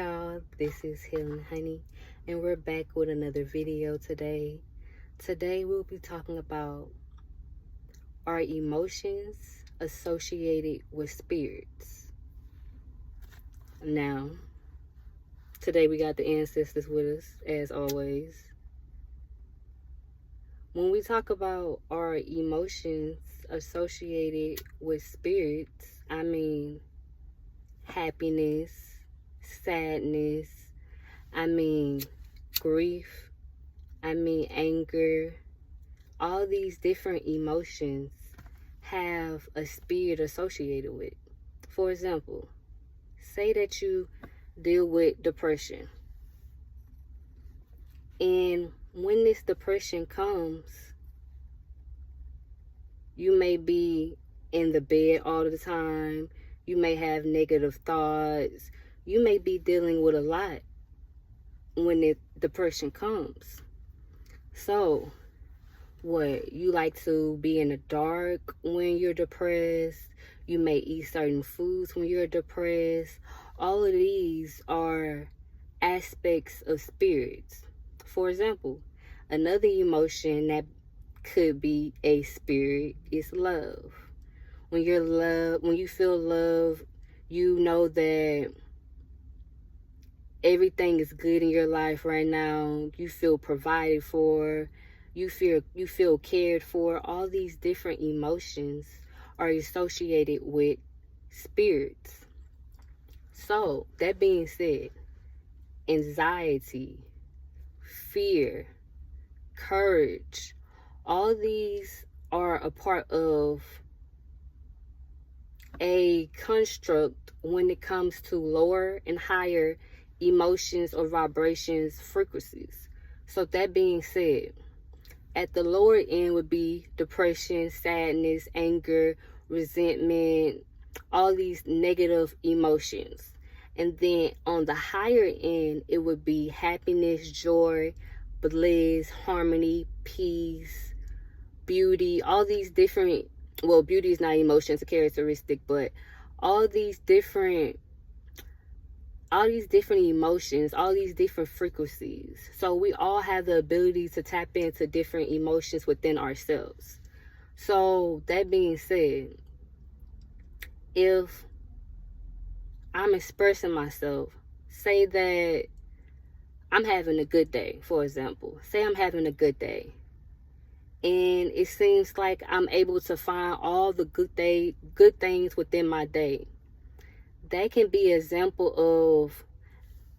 y'all, this is Healing Honey, and we're back with another video today. Today we'll be talking about our emotions associated with spirits. Now, today we got the ancestors with us, as always. When we talk about our emotions associated with spirits, I mean happiness, sadness, I mean grief, I mean anger. All these different emotions have a spirit associated with. For example, say that you deal with depression. And when this depression comes, you may be in the bed all the time. You may have negative thoughts. You may be dealing with a lot when the depression comes. So, what? You like to be in the dark when you're depressed. You may eat certain foods when you're depressed. All of these are aspects of spirits. For example, another emotion that could be a spirit is love. When you feel love, you know that everything is good in your life right now. You feel provided for. You feel cared for. All these different emotions are associated with spirits. So, that being said, anxiety, fear, courage, all these are a part of a construct when it comes to lower and higher emotions or vibrations, frequencies. So that being said, at the lower end would be depression, sadness, anger, resentment, all these negative emotions. And then on the higher end, it would be happiness, joy, bliss, harmony, peace, beauty, all these different, well, beauty is not emotion, it's a characteristic, but all these different emotions, all these different frequencies. So we all have the ability to tap into different emotions within ourselves. So that being said, if I'm expressing myself, say that I'm having a good day, for example. Say I'm having a good day. And it seems like I'm able to find all the good things within my day. That can be an example of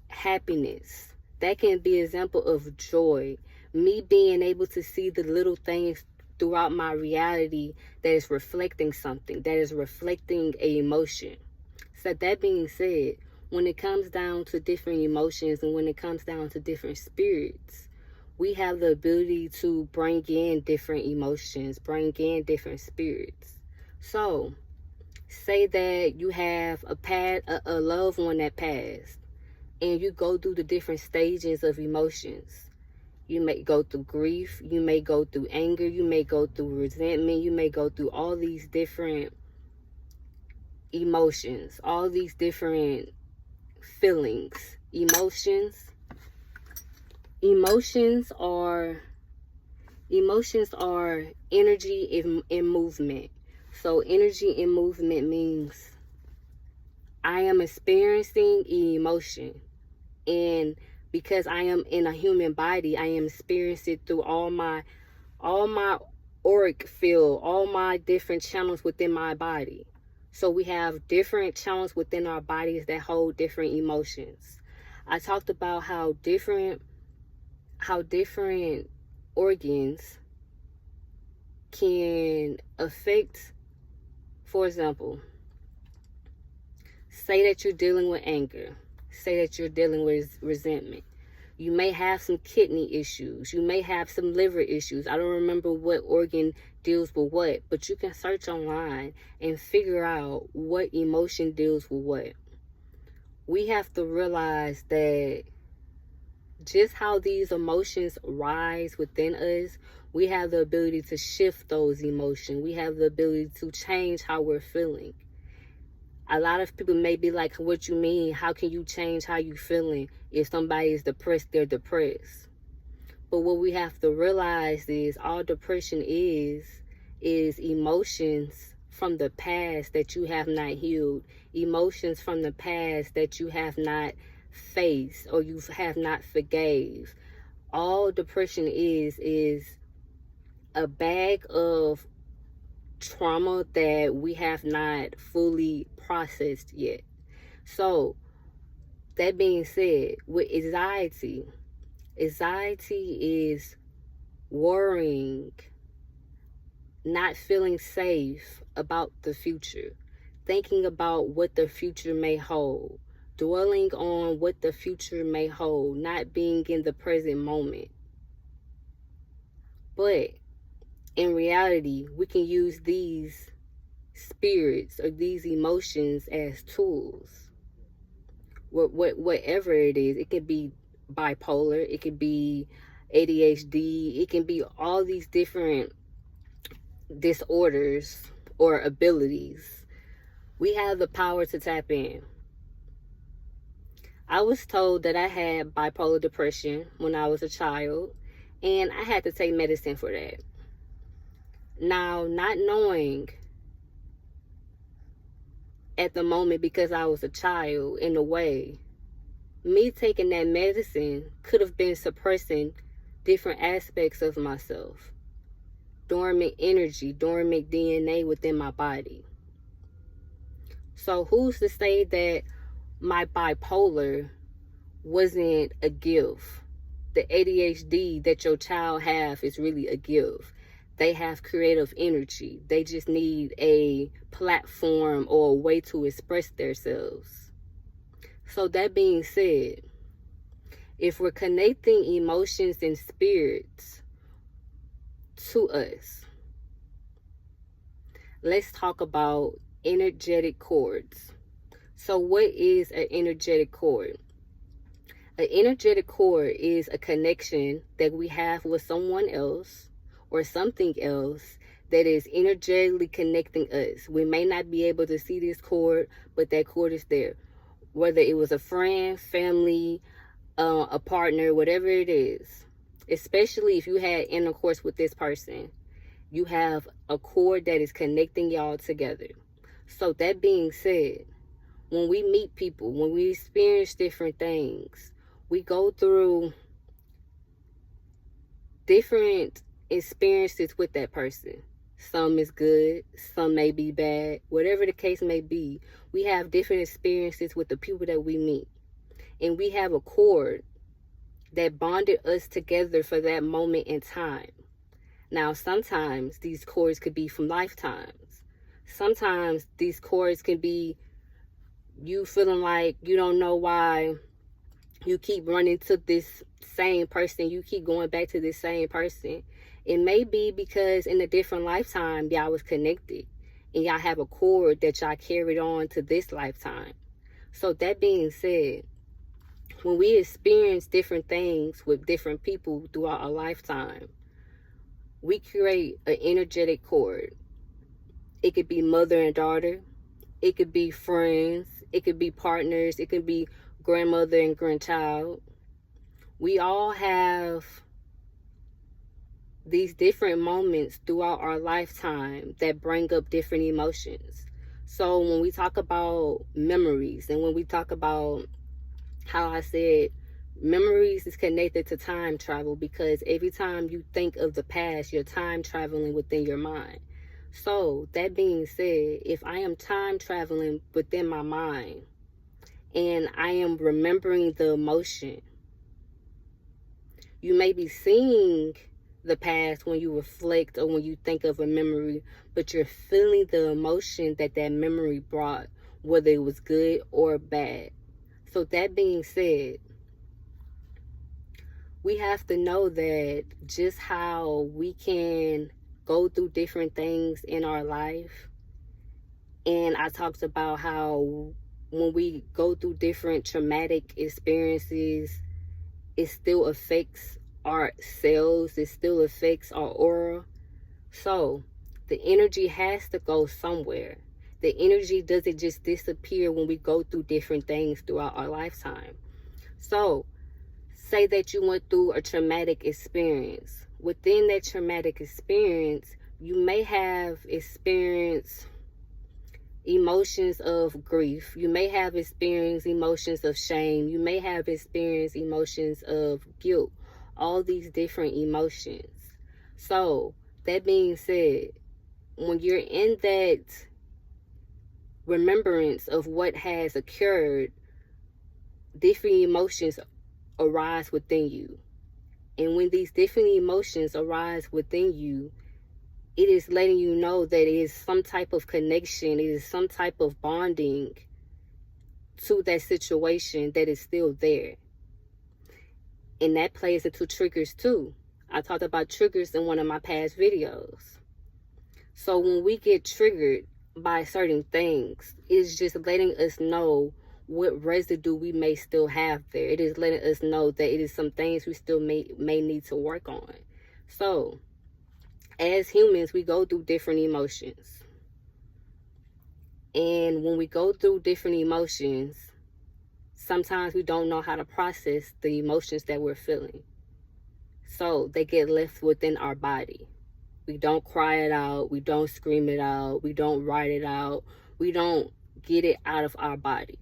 happiness. That can be an example of joy. Me being able to see the little things throughout my reality that is reflecting something, that is reflecting an emotion. So that being said, when it comes down to different emotions and when it comes down to different spirits, we have the ability to bring in different emotions, bring in different spirits. So, say that you have a loved one that passed, and you go through the different stages of emotions. You may go through grief, you may go through anger, you may go through resentment, you may go through all these different emotions, all these different feelings. Emotions are energy in movement. So energy in movement means I am experiencing emotion, and because I am in a human body, I am experiencing it through all my auric field, all my different channels within my body. So we have different channels within our bodies that hold different emotions. I talked about how different organs can affect. For example, say that you're dealing with anger. Say that you're dealing with resentment. You may have some kidney issues. You may have some liver issues. I don't remember what organ deals with what, but you can search online and figure out what emotion deals with what. We have to realize that just how these emotions rise within us, we have the ability to shift those emotions. We have the ability to change how we're feeling. A lot of people may be like, what you mean? How can you change how you feeling? If somebody is depressed, they're depressed. But what we have to realize is all depression is emotions from the past that you have not healed, emotions from the past that you have not faced or you have not forgave. All depression is a bag of trauma that we have not fully processed yet. So that being said, with anxiety is worrying, not feeling safe about the future, thinking about what the future may hold, dwelling on what the future may hold, not being in the present moment. But in reality, we can use these spirits or these emotions as tools. Whatever it is, it could be bipolar, it could be ADHD, it can be all these different disorders or abilities. We have the power to tap in. I was told that I had bipolar depression when I was a child, and I had to take medicine for that. Now, not knowing at the moment, because I was a child, in a way, me taking that medicine could have been suppressing different aspects of myself, dormant energy, dormant DNA within my body. So who's to say that my bipolar wasn't a gift? The ADHD that your child have is really a gift. They have creative energy. They just need a platform or a way to express themselves. So that being said, if we're connecting emotions and spirits to us, let's talk about energetic cords. So what is an energetic cord? An energetic cord is a connection that we have with someone else or something else that is energetically connecting us. We may not be able to see this cord, but that cord is there. Whether it was a friend, family, a partner, whatever it is. Especially if you had intercourse with this person, you have a cord that is connecting y'all together. So that being said, when we meet people, when we experience different things, we go through different experiences with that person. Some is good, some may be bad. Whatever the case may be, we have different experiences with the people that we meet. And we have a cord that bonded us together for that moment in time. Now, sometimes these cords could be from lifetimes. Sometimes these cords can be you feeling like you don't know why you keep running to this same person. You keep going back to this same person. It may be because in a different lifetime, y'all was connected. And y'all have a cord that y'all carried on to this lifetime. So that being said, when we experience different things with different people throughout our lifetime, we create an energetic cord. It could be mother and daughter. It could be friends. It could be partners. It could be grandmother and grandchild. We all have these different moments throughout our lifetime that bring up different emotions. So when we talk about memories and when we talk about how I said memories is connected to time travel, because every time you think of the past, you're time traveling within your mind. So that being said, if I am time traveling within my mind and I am remembering the emotion, you may be seeing the past when you reflect or when you think of a memory, but you're feeling the emotion that that memory brought, whether it was good or bad. So that being said, we have to know that just how we can go through different things in our life. And I talked about how when we go through different traumatic experiences, it still affects our cells, it still affects our aura. So the energy has to go somewhere. The energy doesn't just disappear when we go through different things throughout our lifetime. So, say that you went through a traumatic experience. Within that traumatic experience, you may have experienced emotions of grief. You may have experienced emotions of shame. You may have experienced emotions of guilt. All these different emotions. So, that being said, when you're in that remembrance of what has occurred, different emotions arise within you. And when these different emotions arise within you, it is letting you know that it is some type of connection, it is some type of bonding to that situation that is still there. And that plays into triggers too. I talked about triggers in one of my past videos. So when we get triggered by certain things, it is just letting us know what residue we may still have there. It is letting us know that it is some things we still may need to work on. So, as humans, we go through different emotions. And when we go through different emotions, sometimes we don't know how to process the emotions that we're feeling. So, they get left within our body. We don't cry it out. We don't scream it out. We don't write it out. We don't get it out of our body.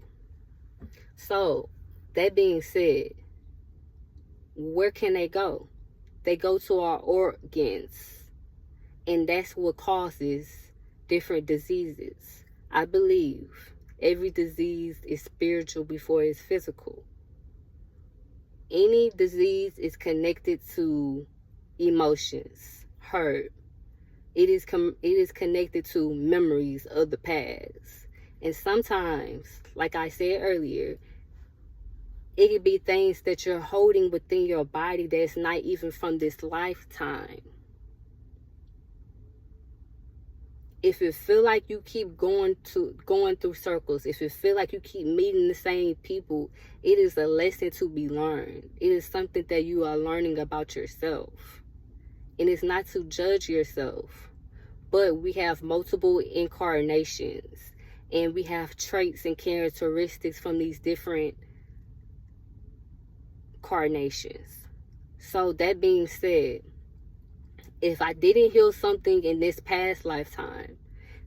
So, that being said, where can they go? They go to our organs. And that's what causes different diseases. I believe every disease is spiritual before it's physical. Any disease is connected to emotions, hurt. It is connected to memories of the past. And sometimes, like I said earlier, it could be things that you're holding within your body that's not even from this lifetime. If you feel like you keep going through circles, if you feel like you keep meeting the same people, it is a lesson to be learned. It is something that you are learning about yourself. And it's not to judge yourself, but we have multiple incarnations, and we have traits and characteristics from these different incarnations. So that being said, if I didn't heal something in this past lifetime,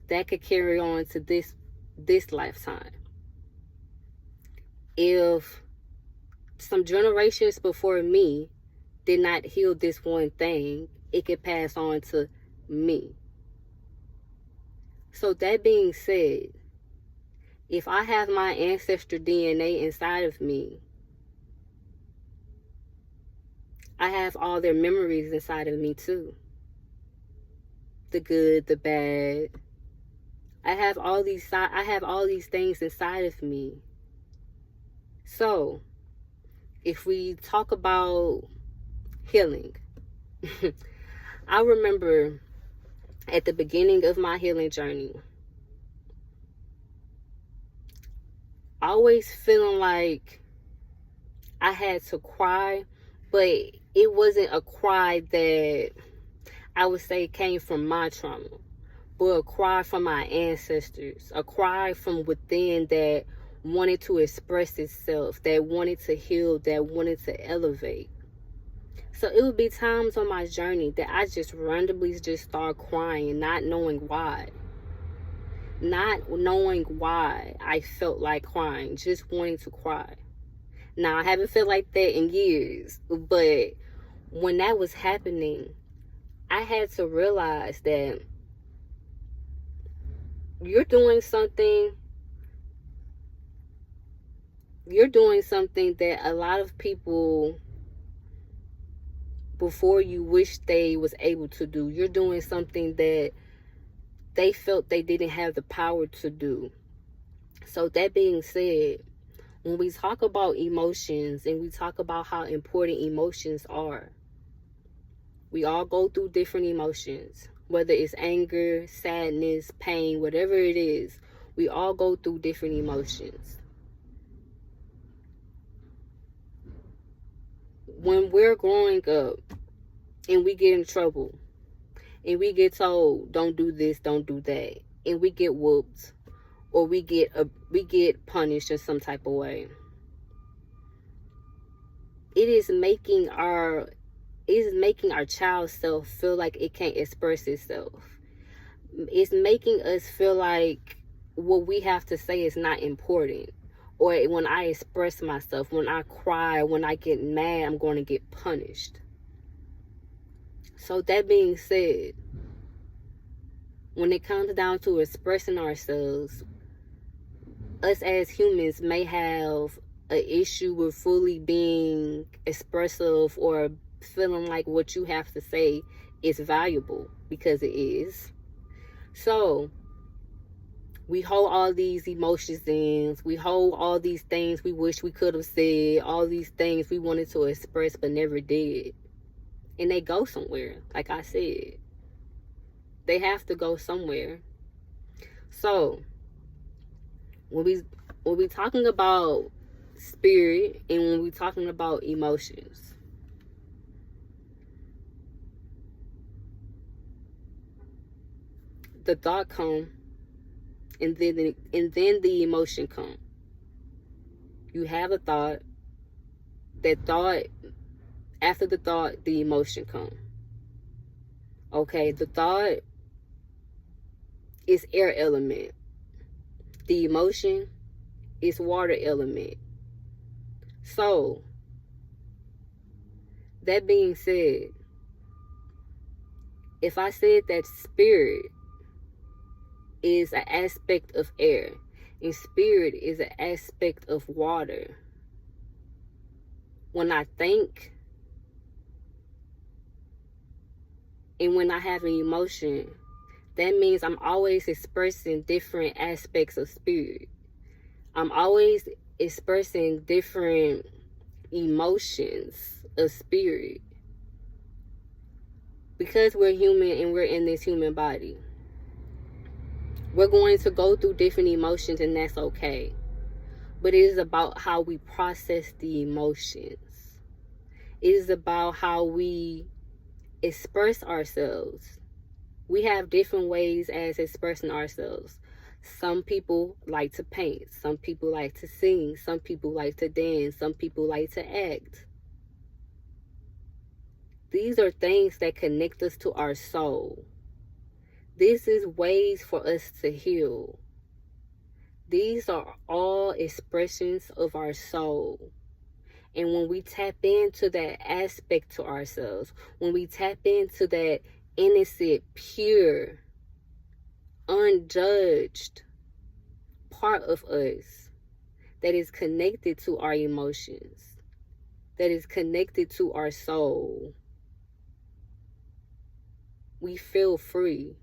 that could carry on to this lifetime. If some generations before me did not heal this one thing, it could pass on to me. So that being said, if I have my ancestor DNA inside of me, I have all their memories inside of me too. The good, the bad. I have all these things inside of me. So, if we talk about healing, I remember at the beginning of my healing journey, always feeling like I had to cry, but it wasn't a cry that I would say came from my trauma, but a cry from my ancestors, a cry from within that wanted to express itself, that wanted to heal, that wanted to elevate. So it would be times on my journey that I just randomly just start crying, not knowing why. Not knowing why I felt like crying, just wanting to cry. Now, I haven't felt like that in years, but when that was happening, I had to realize that you're doing something that a lot of people before you wish they was able to do. You're doing something that they felt they didn't have the power to do. So that being said, when we talk about emotions and we talk about how important emotions are, we all go through different emotions, whether it's anger, sadness, pain, whatever it is, we all go through different emotions. When we're growing up and we get in trouble and we get told, don't do this, don't do that, and we get whooped, or we get punished in some type of way. It is making our child self feel like it can't express itself. It's making us feel like what we have to say is not important. Or when I express myself, when I cry, when I get mad, I'm going to get punished. So that being said, when it comes down to expressing ourselves, us as humans may have an issue with fully being expressive or feeling like what you have to say is valuable, because it is. So we hold all these emotions in, we hold all these things we wish we could have said, all these things we wanted to express but never did. And they go somewhere, like I said. They have to go somewhere. So when we talking about spirit and when we talking about emotions, the thought come, and then the emotion come. You have a thought. That thought, after the thought, the emotion come. Okay, the thought is air element. The emotion is water element. So, that being said, if I said that spirit is an aspect of air and spirit is an aspect of water, when I think and when I have an emotion, that means I'm always expressing different aspects of spirit. I'm always expressing different emotions of spirit. Because we're human and we're in this human body, we're going to go through different emotions, and that's okay. But it is about how we process the emotions. It is about how we express ourselves. We have different ways as expressing ourselves. Some people like to paint. Some people like to sing. Some people like to dance. Some people like to act. These are things that connect us to our soul. This is ways for us to heal. These are all expressions of our soul. And when we tap into that aspect to ourselves, when we tap into that innocent, pure, unjudged part of us that is connected to our emotions, that is connected to our soul, we feel free.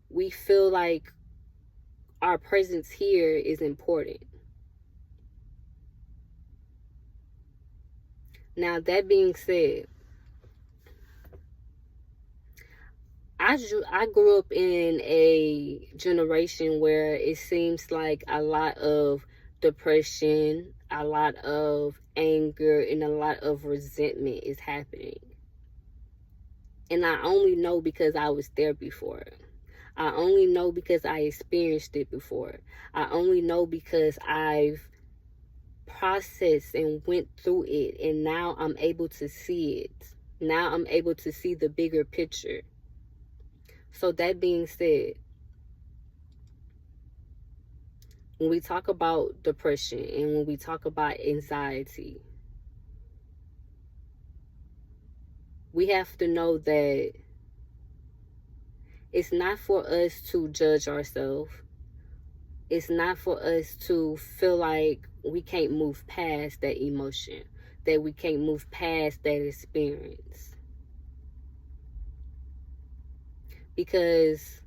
We feel like our presence here is important. Now, that being said, I grew up in a generation where it seems like a lot of depression, a lot of anger, and a lot of resentment is happening. And I only know because I was there before. I only know because I experienced it before. I only know because I've processed and went through it, and now I'm able to see it. Now I'm able to see the bigger picture. So that being said, when we talk about depression and when we talk about anxiety, we have to know that it's not for us to judge ourselves. It's not for us to feel like we can't move past that emotion, that we can't move past that experience. Because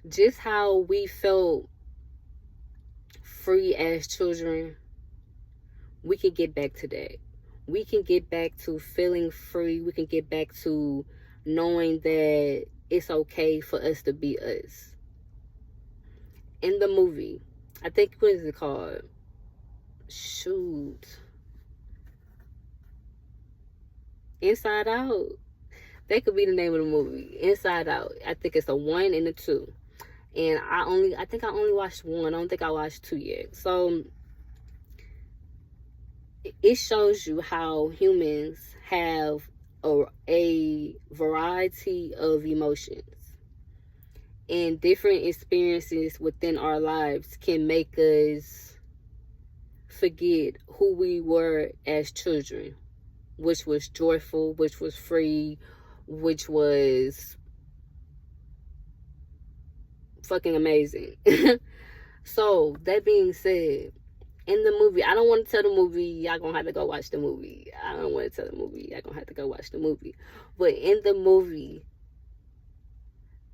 just how we felt free as children, we can get back to that. We can get back to feeling free. We can get back to knowing that it's okay for us to be us. In the movie, I think, what is it called? Shoot. Inside Out. That could be the name of the movie. Inside Out. I think it's a 1 and a 2. And I think I only watched one. I don't think I watched two yet. So it shows you how humans have a variety of emotions, and different experiences within our lives can make us forget who we were as children, which was joyful, which was free, which was fucking amazing. So that being said, in the movie, I don't want to tell the movie, y'all gonna have to go watch the movie. I don't want to tell the movie, y'all gonna have to go watch the movie. But in the movie,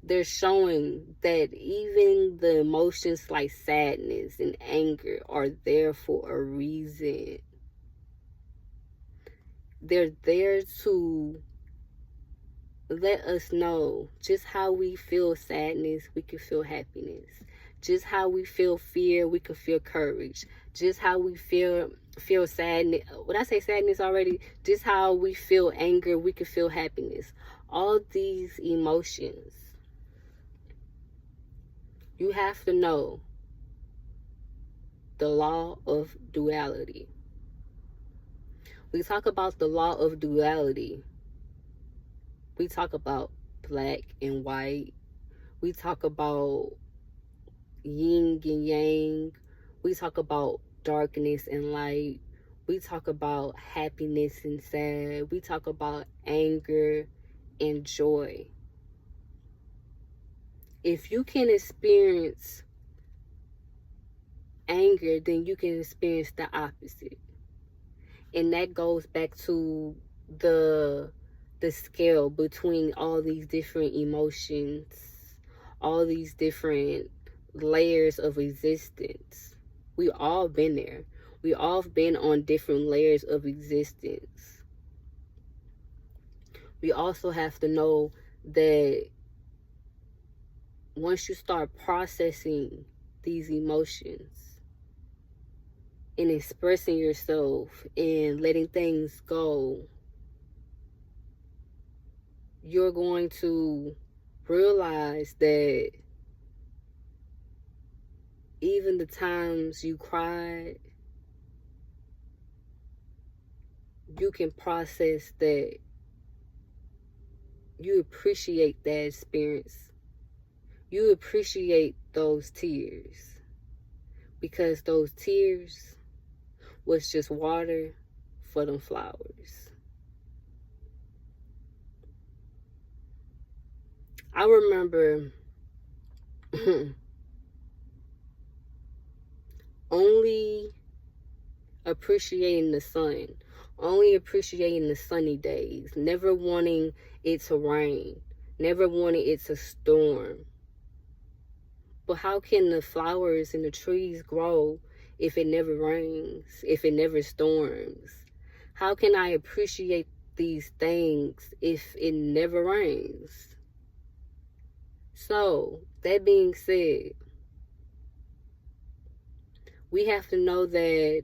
they're showing that even the emotions like sadness and anger are there for a reason. They're there to let us know just how we feel sadness, we can feel happiness. Just how we feel fear, we can feel courage. Just how we feel sadness. Would I say sadness already? Just how we feel anger, we can feel happiness. All these emotions, you have to know the law of duality. We talk about the law of duality. We talk about black and white. We talk about yin and yang. We talk about darkness and light. We talk about happiness and sad. We talk about anger and joy. If you can experience anger, then you can experience the opposite. And that goes back to the scale between all these different emotions, all these different layers of existence. We all been there. We all been on different layers of existence. We also have to know that once you start processing these emotions and expressing yourself and letting things go, you're going to realize that even the times you cried, you can process that. You appreciate that experience. You appreciate those tears, because those tears was just water for them flowers. I remember only appreciating the sun, only appreciating the sunny days, never wanting it to rain, never wanting it to storm. But how can the flowers and the trees grow if it never rains, if it never storms? How can I appreciate these things if it never rains? So, that being said, we have to know that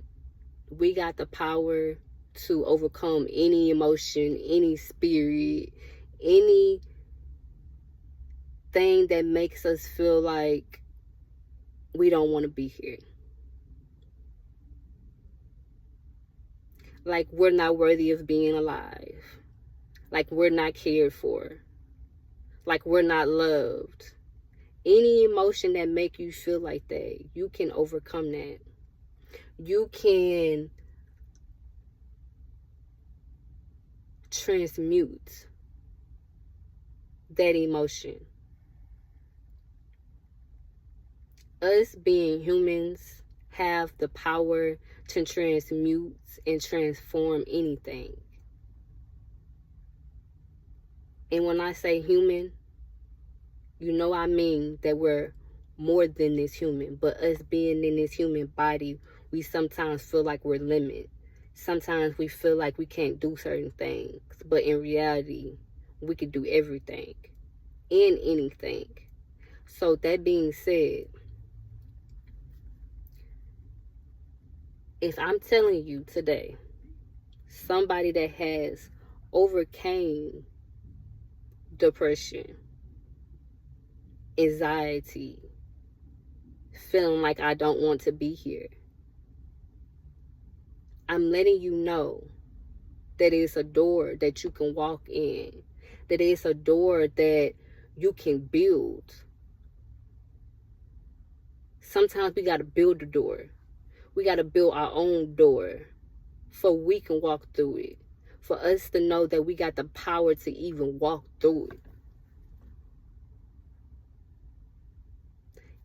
we got the power to overcome any emotion, any spirit, any thing that makes us feel like we don't want to be here. Like we're not worthy of being alive. Like we're not cared for. Like we're not loved. Any emotion that make you feel like that, you can overcome that. You can transmute that emotion. Us being humans have the power to transmute and transform anything. And when I say human, you know I mean that we're more than this human. But us being in this human body, we sometimes feel like we're limited. Sometimes we feel like we can't do certain things. But in reality, we can do everything and anything. So that being said, if I'm telling you today, somebody that has overcame depression, anxiety, feeling like I don't want to be here. I'm letting you know that it's a door that you can walk in, that it's a door that you can build. Sometimes we got to build a door. We got to build our own door so we can walk through it. For us to know that we got the power to even walk through it.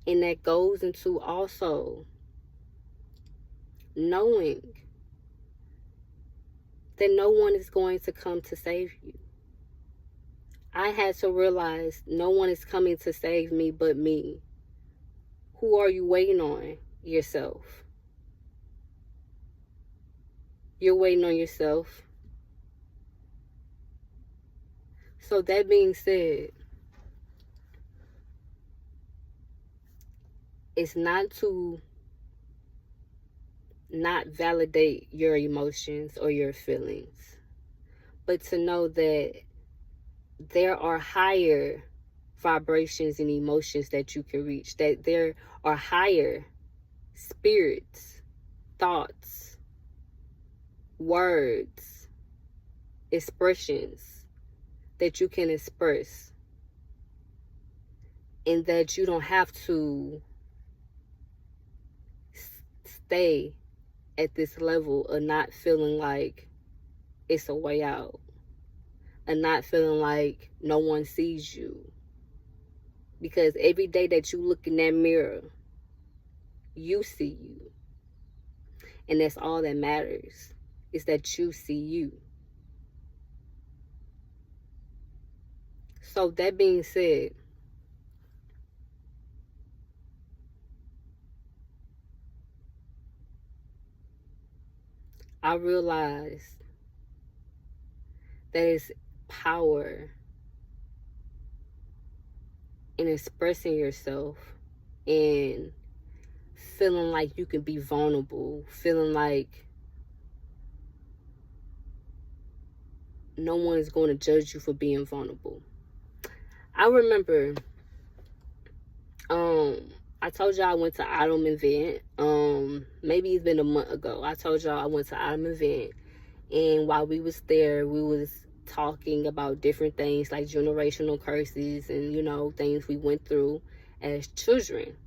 And that goes into also knowing that no one is going to come to save you. I had to realize no one is coming to save me but me. Who are you waiting on? Yourself. You're waiting on yourself. So that being said, it's not to not validate your emotions or your feelings, but to know that there are higher vibrations and emotions that you can reach, that there are higher spirits, thoughts, words, expressions that you can express, and that you don't have to stay at this level of not feeling like it's a way out, and not feeling like no one sees you. Because every day that you look in that mirror, you see you. And that's all that matters, is that you see you. So that being said, I realized that it's power in expressing yourself and feeling like you can be vulnerable, feeling like no one is going to judge you for being vulnerable. I remember, I told y'all I went to Autumn event. Maybe it's been a month ago. I told y'all I went to Autumn event, and while we was there, we was talking about different things like generational curses and, you know, things we went through as children.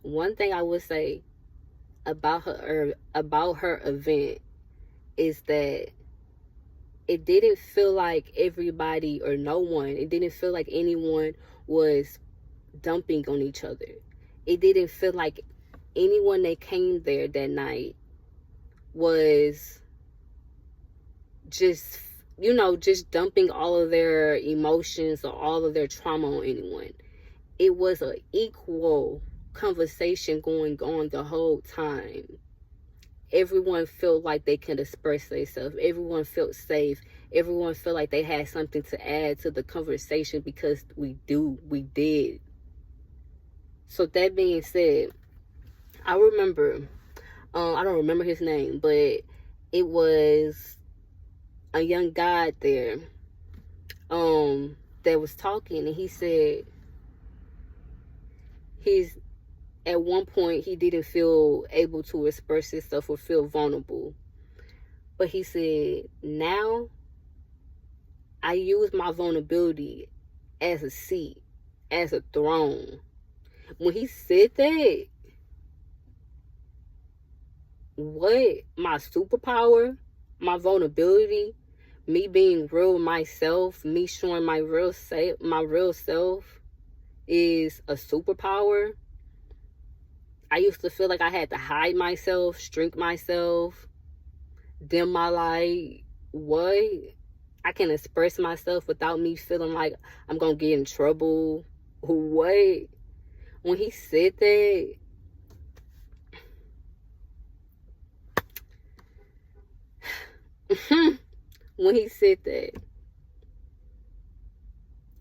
One thing I would say about her event is that it didn't feel like everybody or no one, it didn't feel like anyone was dumping on each other. It didn't feel like anyone that came there that night was just, you know, just dumping all of their emotions or all of their trauma on anyone. It was an equal conversation going on the whole time. Everyone felt like they could express themselves. Everyone felt safe. Everyone felt like they had something to add to the conversation, because we did. So that being said, I remember, I don't remember his name, but it was a young guy there that was talking, and he said at one point he didn't feel able to express himself or feel vulnerable. But he said, now I use my vulnerability as a seat, as a throne. When he said that, what my superpower, my vulnerability, me being real myself, me showing my real self is a superpower. I used to feel like I had to hide myself, shrink myself, dim my light. What? I can express myself without me feeling like I'm gonna get in trouble. What? When he said that, when he said that,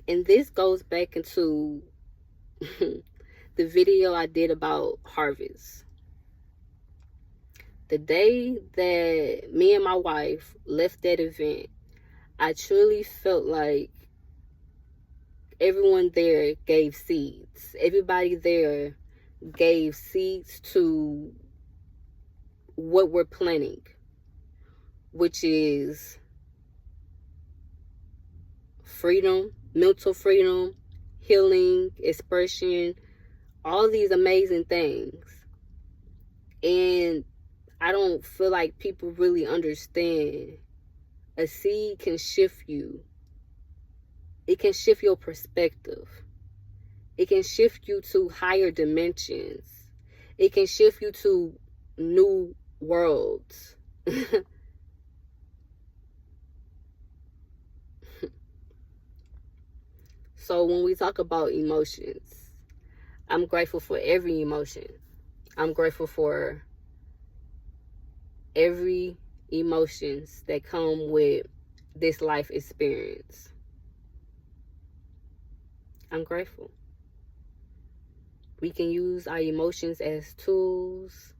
and this goes back into the video I did about harvest. The day that me and my wife left that event, I truly felt like everyone there gave seeds. Everybody there gave seeds to what we're planning, which is freedom, mental freedom, healing, expression, all these amazing things. And I don't feel like people really understand. A seed can shift you. It can shift your perspective. It can shift you to higher dimensions. It can shift you to new worlds. So when we talk about emotions, I'm grateful for every emotion. I'm grateful for every emotions that come with this life experience. I'm grateful. We can use our emotions as tools,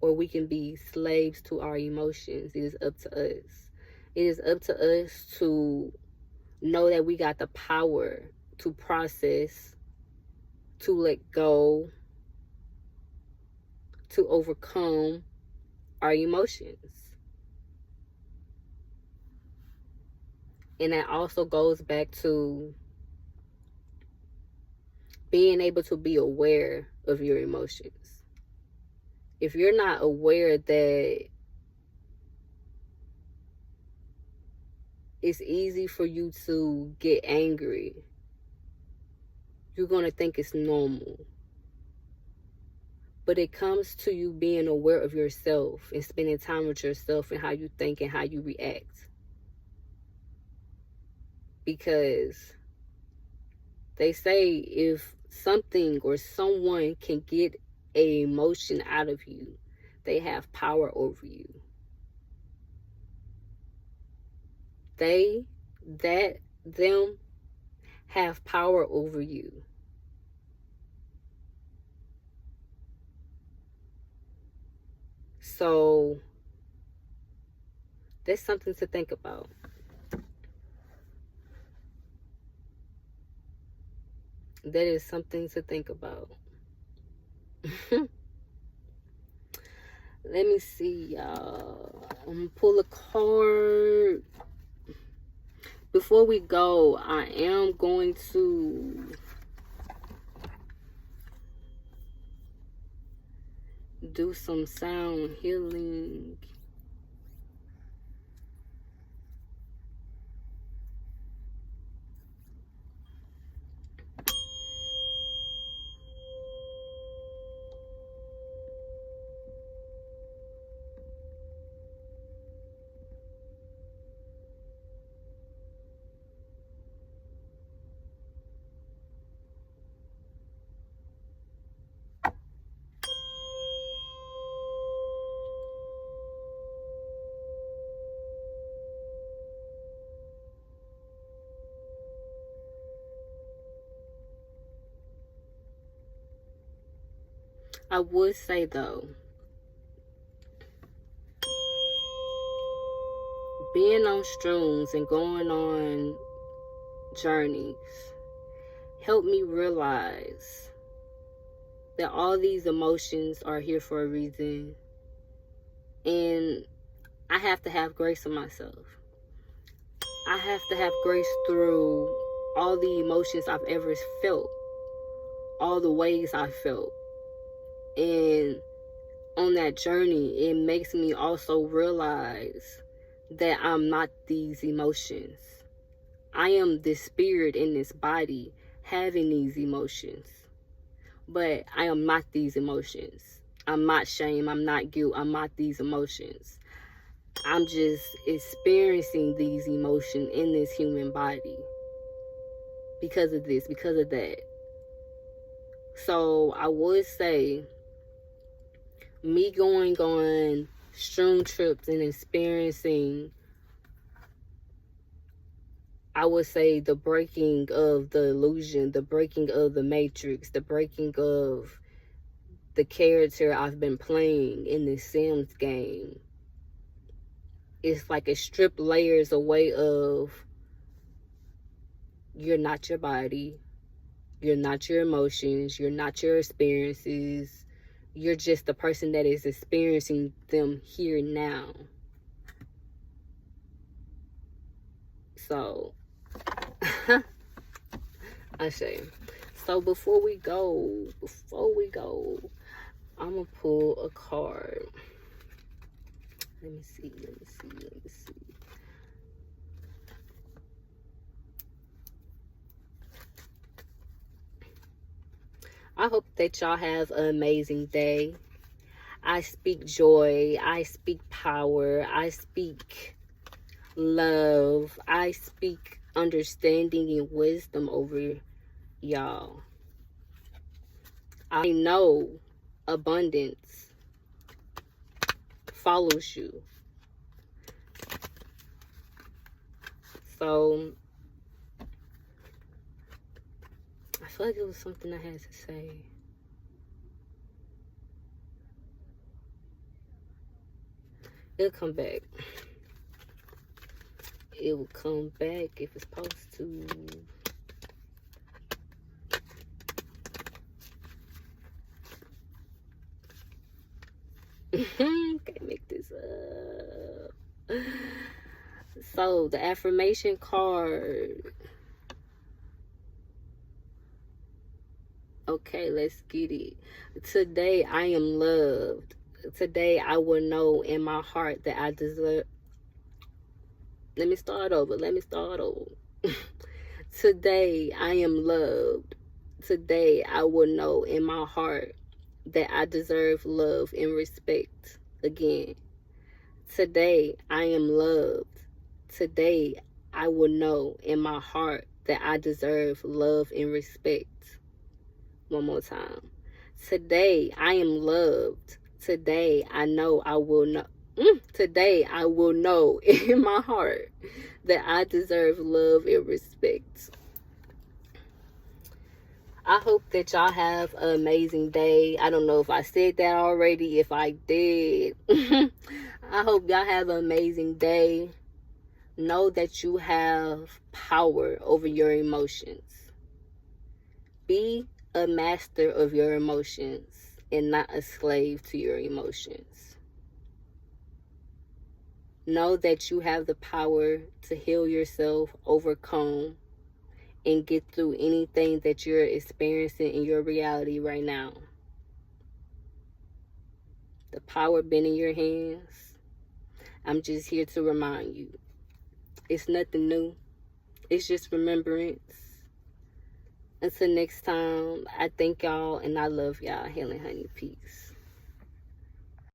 or we can be slaves to our emotions. It is up to us. It is up to us to know that we got the power to process, to let go, to overcome our emotions. And that also goes back to being able to be aware of your emotions. If you're not aware that it's easy for you to get angry, you're going to think it's normal. But it comes to you being aware of yourself and spending time with yourself and how you think and how you react. Because they say if something or someone can get an emotion out of you, they have power over you. Them have power over you. So that's something to think about. That is something to think about. Let me see, y'all. I'm gonna pull a card. Before we go, I am going to do some sound healing. I would say though, being on shrooms and going on journeys helped me realize that all these emotions are here for a reason, and I have to have grace on myself. I have to have grace through all the emotions I've ever felt, all the ways I felt. And on that journey, it makes me also realize that I'm not these emotions. I am this spirit in this body having these emotions. But I am not these emotions. I'm not shame. I'm not guilt. I'm not these emotions. I'm just experiencing these emotions in this human body. Because of this, because of that. So I would say, me going on shroom trips and experiencing, I would say, the breaking of the illusion, the breaking of the matrix, the breaking of the character I've been playing in this Sims game. It's like it stripped layers away of, you're not your body. You're not your emotions. You're not your experiences. You're just the person that is experiencing them here now. So, I say. So before we go, I'm gonna pull a card. Let me see. I hope that y'all have an amazing day. I speak joy. I speak power. I speak love. I speak understanding and wisdom over y'all. I know abundance follows you. So I feel like it was something I had to say. It'll come back. It will come back if it's supposed to. Can't make this up. So the affirmation card. Okay, let's get it. Today I am loved. Today I will know in my heart that I deserve. Let me start over. Today I am loved. Today I will know in my heart that I deserve love and respect again. Today I am loved. Today I will know in my heart that I deserve love and respect. One more time. Today I am loved. Today I know I will know. Today I will know in my heart that I deserve love and respect. I hope that y'all have an amazing day. I don't know if I said that already. If I did, I hope y'all have an amazing day. Know that you have power over your emotions. Be a master of your emotions and not a slave to your emotions. Know that you have the power to heal yourself, overcome, and get through anything that you're experiencing in your reality right now. The power been in your hands. I'm just here to remind you. It's nothing new. It's just remembrance. Until next time, I thank y'all and I love y'all. Healing Honey. Peace.